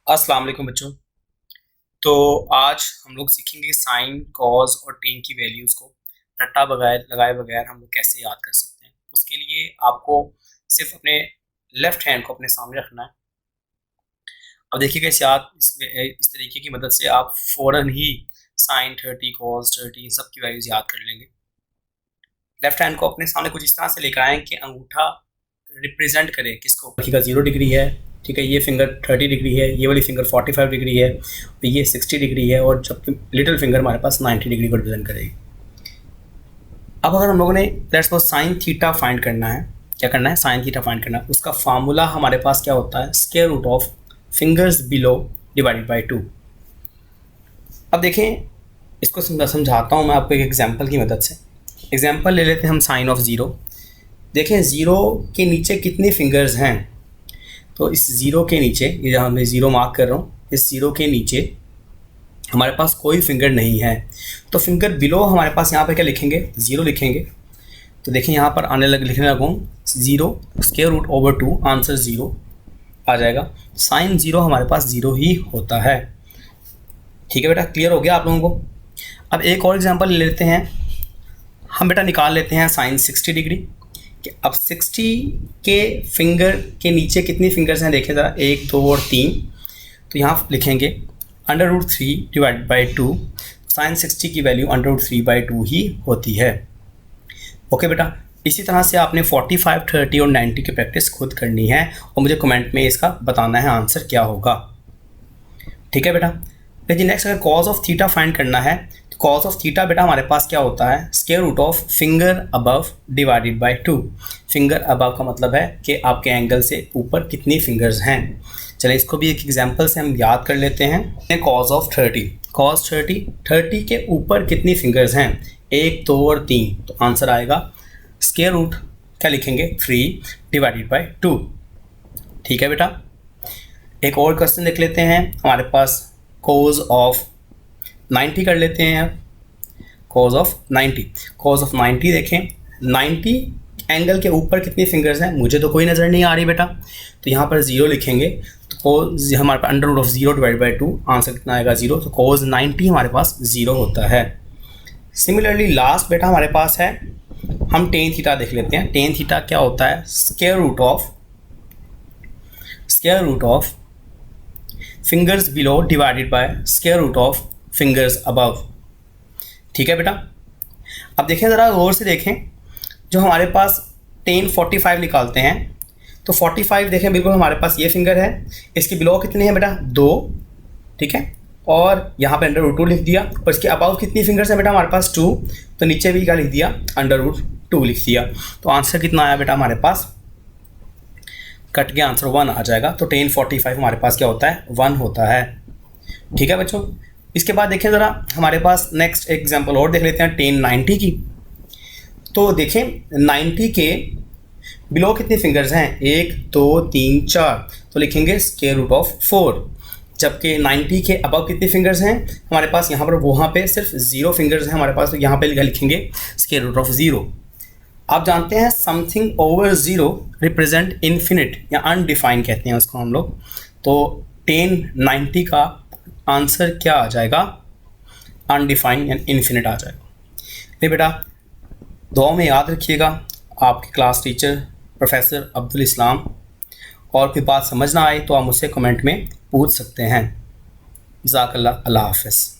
अस्सलाम वालेकुम बच्चों। तो आज हम लोग सीखेंगे साइन, कॉज और टेन की वैल्यूज़ को रट्टा बगैर लगाए बगैर हम लोग कैसे याद कर सकते हैं। उसके लिए आपको सिर्फ अपने लेफ्ट हैंड को अपने सामने रखना है। अब देखिएगा इस तरीके की मदद से आप फ़ौरन ही साइन 30, कॉज 30 इन सब की वैल्यूज़ याद कर लेंगे। लेफ्ट हैंड को अपने सामने कुछ इस तरह से लेकर आएँ कि अंगूठा रिप्रेजेंट करे किसको। देखिएगा 0 डिग्री है, ठीक है, ये फिंगर 30 डिग्री है, ये वाली फिंगर 45 डिग्री है, तो ये 60 डिग्री है और जबकि लिटिल फिंगर हमारे पास 90 डिग्री को रिप्रेजेंट करेगी। अब अगर हम लोगों ने let's suppose sine theta find करना है, क्या करना है, साइन थीटा फाइंड करना है, उसका फार्मूला हमारे पास क्या होता है, square root of fingers below divided by 2। अब देखें, इसको समझाता हूँ मैं आपको एक एग्जाम्पल की मदद से। एग्जाम्पल ले लेते हैं हम साइन ऑफ ज़ीरो। देखें ज़ीरो के नीचे कितने फिंगर्स हैं, तो इस ज़ीरो के नीचे, ये जहाँ मैं ज़ीरो मार्क कर रहा हूँ, इस ज़ीरो के नीचे हमारे पास कोई फिंगर नहीं है। तो फिंगर बिलो हमारे पास यहाँ पे क्या लिखेंगे, ज़ीरो लिखेंगे। तो देखें यहाँ पर लिखने लगूँ zero square root over 2, answer zero आ जाएगा। साइन ज़ीरो हमारे पास ज़ीरो ही होता है। ठीक है बेटा, क्लियर हो गया आप लोगों को। अब एक और एग्जाम्पल ले लेते हैं हम बेटा, निकाल लेते हैं साइन 60 डिग्री कि अब 60 के फिंगर के नीचे कितनी फिंगर्स हैं, देखें ज़रा, 1 2 और 3। तो यहाँ लिखेंगे √3 डिवाइड बाई 2। साइन 60 की वैल्यू √3/2 ही होती है। ओके बेटा, इसी तरह से आपने 45, 30 और 90 की प्रैक्टिस खुद करनी है और मुझे कमेंट में इसका बताना है आंसर क्या होगा। ठीक है बेटा। लेकिन नेक्स्ट अगर कॉज ऑफ थीटा फाइंड करना है, तो कॉज ऑफ थीटा बेटा हमारे पास क्या होता है, square root of finger above divided by 2। Finger above का मतलब है कि आपके एंगल से ऊपर कितनी फिंगर्स हैं। चलिए इसको भी एक एग्जांपल से हम याद कर लेते हैं। कॉज ऑफ 30, कॉज 30 के ऊपर कितनी फिंगर्स हैं, 1 2 और 3। तो आंसर आएगा स्क्वायर रूट क्या लिखेंगे, 3 डिवाइडेड बाय 2। ठीक है बेटा। एक और क्वेश्चन देख लेते हैं हमारे पास, कोज ऑफ 90 कर लेते हैं। कोज ऑफ 90 देखें, 90 एंगल के ऊपर कितनी फिंगर्स हैं, मुझे तो कोई नज़र नहीं आ रही बेटा, तो यहाँ पर 0 लिखेंगे। तो कोज हमारे पास √0 डिवाइड बाई 2, आंसर कितना आएगा 0। तो कोज 90 हमारे पास 0 होता है। सिमिलरली लास्ट बेटा हमारे पास है, हम टेन थीटा देख लेते हैं। टेन थीटा क्या होता है, square root of fingers below divided by square root of fingers above. ठीक है बेटा। अब देखें ज़रा गौर से देखें, जो हमारे पास 10 45 निकालते हैं, तो 45 देखें बिल्कुल हमारे पास ये फिंगर है, इसके बिलो कितने हैं बेटा, 2। ठीक है, और यहाँ पे √2 लिख दिया, और इसके अबव कितनी फिंगर्स है बेटा हमारे पास, 2। तो नीचे भी क्या लिख दिया, √2 लिख दिया। तो आंसर कितना आया बेटा हमारे पास, कट के आंसर 1 आ जाएगा। तो 10 45 हमारे पास क्या होता है, 1 होता है। ठीक है बच्चों। इसके बाद देखें ज़रा हमारे पास नेक्स्ट एग्जांपल और देख लेते हैं 10 90 की। तो देखें 90 के बिलो कितनी फिंगर्स हैं, 1 2 3 4। तो लिखेंगे स्क्वायर रूट ऑफ 4। जबकि 90 के अबव कितनी फिंगर्स हैं हमारे पास, यहाँ पर वहाँ पे सिर्फ 0 फिंगर्स हैं हमारे पास, तो यहाँ पे लिखेंगे स्क्वायर रूट ऑफ 0। आप जानते हैं समथिंग ओवर 0 रिप्रेजेंट इन्फिनिट या अनडिफाइंड कहते हैं उसको हम लोग। तो 10 90 का आंसर क्या आ जाएगा, अनडिफाइंड या इन्फिनिट आ जाएगा। नहीं बेटा, दुआ में याद रखिएगा, आपके क्लास टीचर प्रोफेसर अब्दुल इस्लाम। और कोई बात समझ ना आए तो आप मुझसे कमेंट में पूछ सकते हैं। जज़ाकल्लाह, अल्लाह हाफ़िज़।